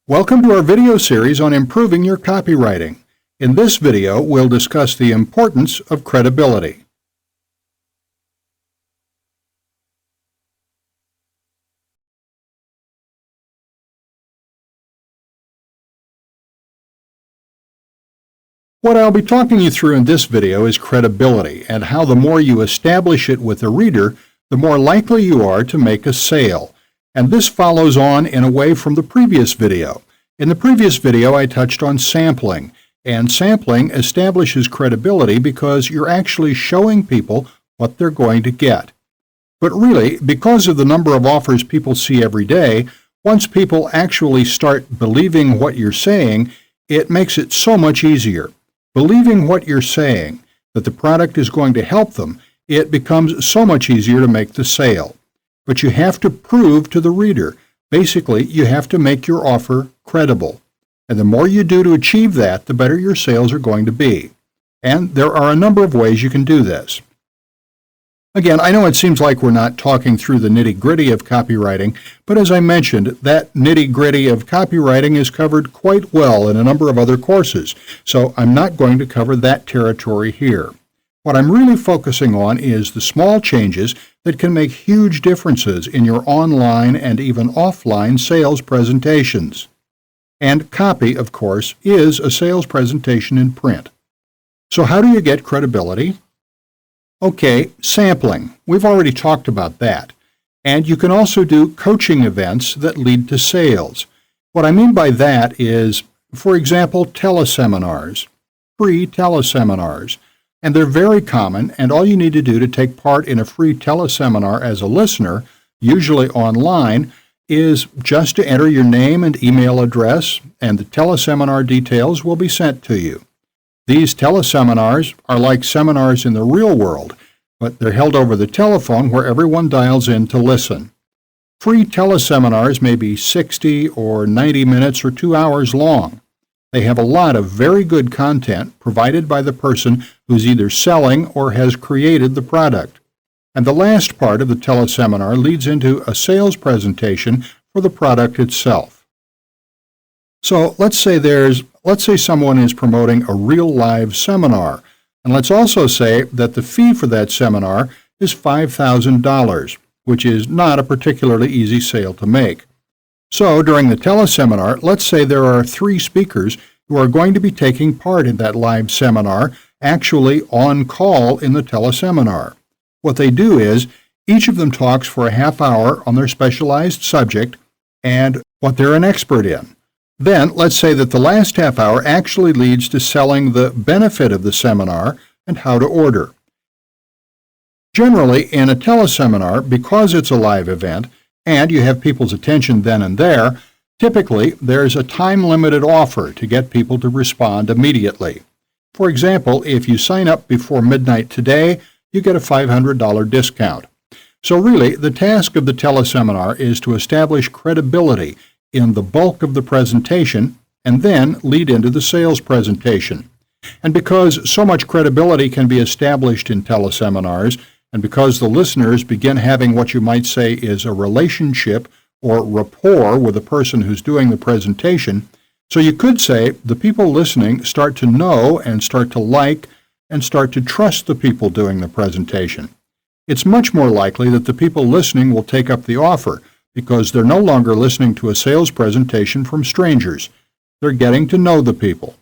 Welcome to our video series on improving your copywriting. In this video, we'll discuss the importance of credibility. What I'll be talking you through in this video is credibility and how the more you establish it with the reader, the more likely you are to make a sale. And this follows on in a way from the previous video. In the previous video, I touched on sampling, and sampling establishes credibility because you're actually showing people what they're going to get. But really, because of the number of offers people see every day, once people actually start believing what you're saying, it makes it so much easier. Believing what you're saying, that the product is going to help them, it becomes so much easier to make the sale. But you have to prove to the reader. Basically, you have to make your offer credible. And the more you do to achieve that, the better your sales are going to be. And there are a number of ways you can do this. Again, I know it seems like we're not talking through the nitty-gritty of copywriting, but as I mentioned, that nitty-gritty of copywriting is covered quite well in a number of other courses, so I'm not going to cover that territory here. What I'm really focusing on is the small changes that can make huge differences in your online and even offline sales presentations. And copy, of course, is a sales presentation in print. So how do you get credibility? Okay, sampling. We've already talked about that. And you can also do coaching events that lead to sales. What I mean by that is, for example, teleseminars, free teleseminars. And they're very common, and all you need to do to take part in a free teleseminar as a listener, usually online, is just to enter your name and email address, and the teleseminar details will be sent to you. These teleseminars are like seminars in the real world, but they're held over the telephone where everyone dials in to listen. Free teleseminars may be 60 or 90 minutes or 2 hours long. They have a lot of very good content provided by the person who's either selling or has created the product. And the last part of the teleseminar leads into a sales presentation for the product itself. So let's say someone is promoting a real live seminar, and let's also say that the fee for that seminar is $5,000, which is not a particularly easy sale to make. So during the teleseminar, let's say there are 3 speakers who are going to be taking part in that live seminar, actually on call in the teleseminar. What they do is, each of them talks for a half hour on their specialized subject and what they're an expert in. Then, let's say that the last half hour actually leads to selling the benefit of the seminar and how to order. Generally, in a teleseminar, because it's a live event, and you have people's attention then and there, typically there's a time-limited offer to get people to respond immediately. For example, if you sign up before midnight today, you get a $500 discount. So really, the task of the teleseminar is to establish credibility in the bulk of the presentation and then lead into the sales presentation. And because so much credibility can be established in teleseminars, and because the listeners begin having what you might say is a relationship or rapport with the person who's doing the presentation, so you could say the people listening start to know and start to like and start to trust the people doing the presentation. It's much more likely that the people listening will take up the offer because they're no longer listening to a sales presentation from strangers. They're getting to know the people.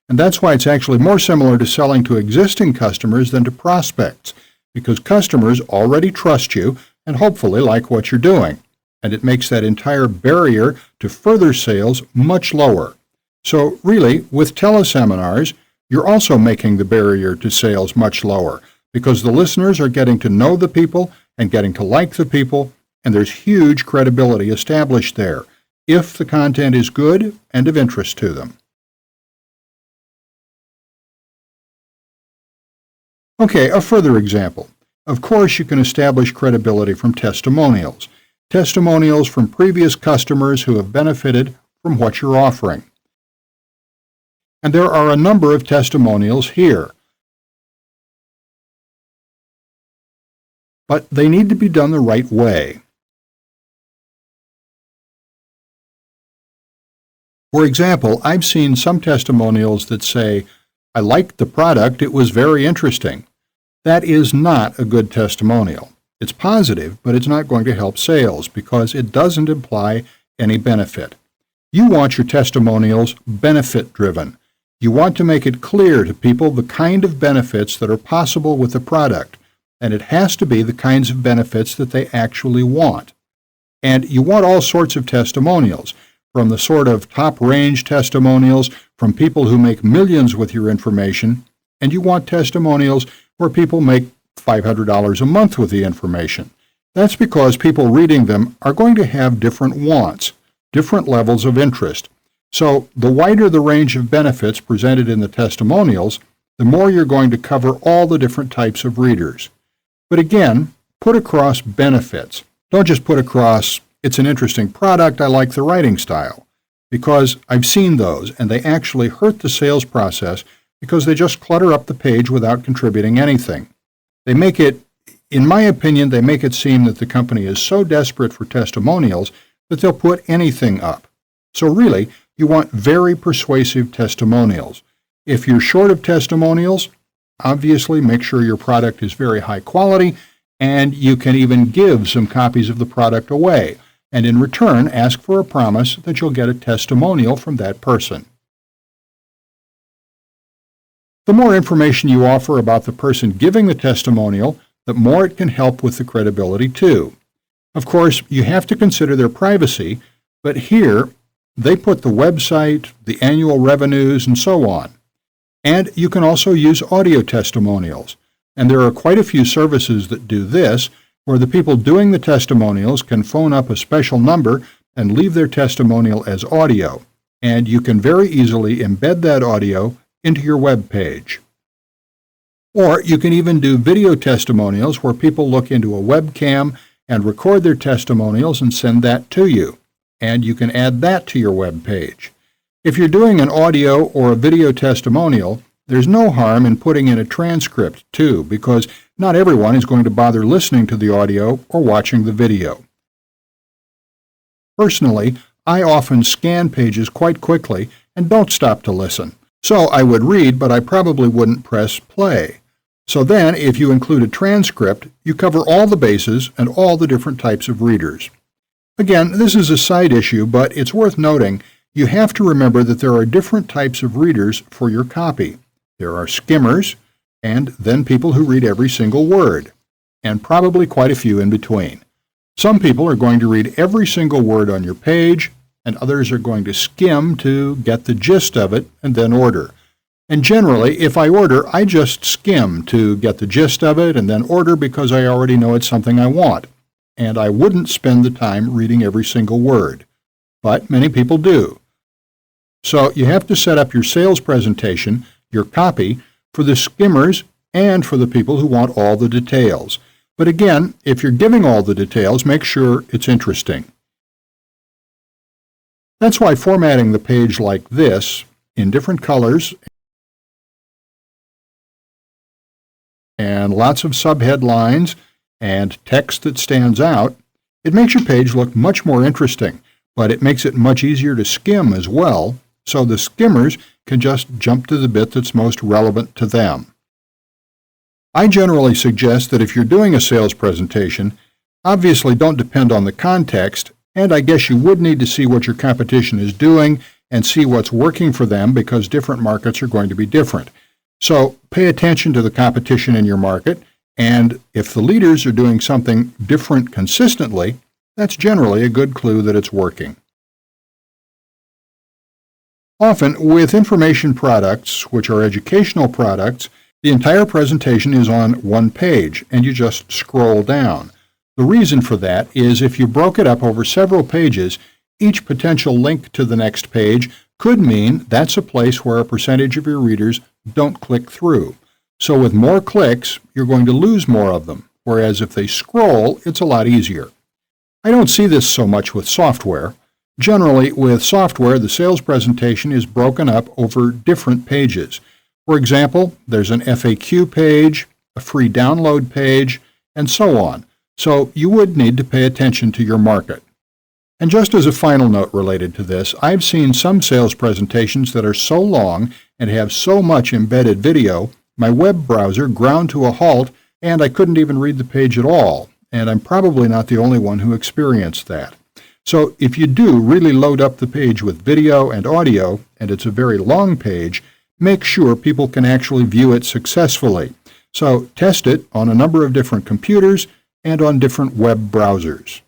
And that's why it's actually more similar to selling to existing customers than to prospects, because customers already trust you and hopefully like what you're doing. And it makes that entire barrier to further sales much lower. So really, with teleseminars, you're also making the barrier to sales much lower because the listeners are getting to know the people and getting to like the people, and there's huge credibility established there if the content is good and of interest to them. Okay, a further example. Of course, you can establish credibility from testimonials. Testimonials from previous customers who have benefited from what you're offering. And there are a number of testimonials here. But they need to be done the right way. For example, I've seen some testimonials that say, "I liked the product, it was very interesting." That is not a good testimonial. It's positive, but it's not going to help sales because it doesn't imply any benefit. You want your testimonials benefit-driven. You want to make it clear to people the kind of benefits that are possible with the product, and it has to be the kinds of benefits that they actually want. And you want all sorts of testimonials, from the sort of top-range testimonials from people who make millions with your information, and you want testimonials where people make $500 a month with the information. That's because people reading them are going to have different wants, different levels of interest. So the wider the range of benefits presented in the testimonials, the more you're going to cover all the different types of readers. But again, put across benefits. Don't just put across, "It's an interesting product, I like the writing style," because I've seen those, and they actually hurt the sales process because they just clutter up the page without contributing anything. They make it, in my opinion, they make it seem that the company is so desperate for testimonials that they'll put anything up. So really, you want very persuasive testimonials. If you're short of testimonials, obviously make sure your product is very high quality, and you can even give some copies of the product away, and in return ask for a promise that you'll get a testimonial from that person. The more information you offer about the person giving the testimonial, the more it can help with the credibility too. Of course, you have to consider their privacy, but here they put the website, the annual revenues, and so on. And you can also use audio testimonials. And there are quite a few services that do this, where the people doing the testimonials can phone up a special number and leave their testimonial as audio. And you can very easily embed that audio into your web page. Or you can even do video testimonials where people look into a webcam and record their testimonials and send that to you. And you can add that to your web page. If you're doing an audio or a video testimonial, there's no harm in putting in a transcript too, because not everyone is going to bother listening to the audio or watching the video. Personally, I often scan pages quite quickly and don't stop to listen. So I would read, but I probably wouldn't press play. So then, if you include a transcript, you cover all the bases and all the different types of readers. Again, this is a side issue, but it's worth noting you have to remember that there are different types of readers for your copy. There are skimmers, and then people who read every single word, and probably quite a few in between. Some people are going to read every single word on your page, and others are going to skim to get the gist of it and then order. And generally, if I order, I just skim to get the gist of it and then order because I already know it's something I want. And I wouldn't spend the time reading every single word. But many people do. So you have to set up your sales presentation, your copy, for the skimmers and for the people who want all the details. But again, if you're giving all the details, make sure it's interesting. That's why formatting the page like this, in different colors, and lots of subheadlines and text that stands out, it makes your page look much more interesting, but it makes it much easier to skim as well, so the skimmers can just jump to the bit that's most relevant to them. I generally suggest that if you're doing a sales presentation, obviously don't depend on the context, and I guess you would need to see what your competition is doing and see what's working for them because different markets are going to be different. So pay attention to the competition in your market, and if the leaders are doing something different consistently, that's generally a good clue that it's working. Often, with information products, which are educational products, the entire presentation is on one page, and you just scroll down. The reason for that is if you broke it up over several pages, each potential link to the next page could mean that's a place where a percentage of your readers don't click through. So with more clicks, you're going to lose more of them, whereas if they scroll, it's a lot easier. I don't see this so much with software. Generally, with software, the sales presentation is broken up over different pages. For example, there's an FAQ page, a free download page, and so on. So you would need to pay attention to your market. And just as a final note related to this, I've seen some sales presentations that are so long and have so much embedded video, my web browser ground to a halt and I couldn't even read the page at all. And I'm probably not the only one who experienced that. So if you do really load up the page with video and audio, and it's a very long page, make sure people can actually view it successfully. So test it on a number of different computers and on different web browsers.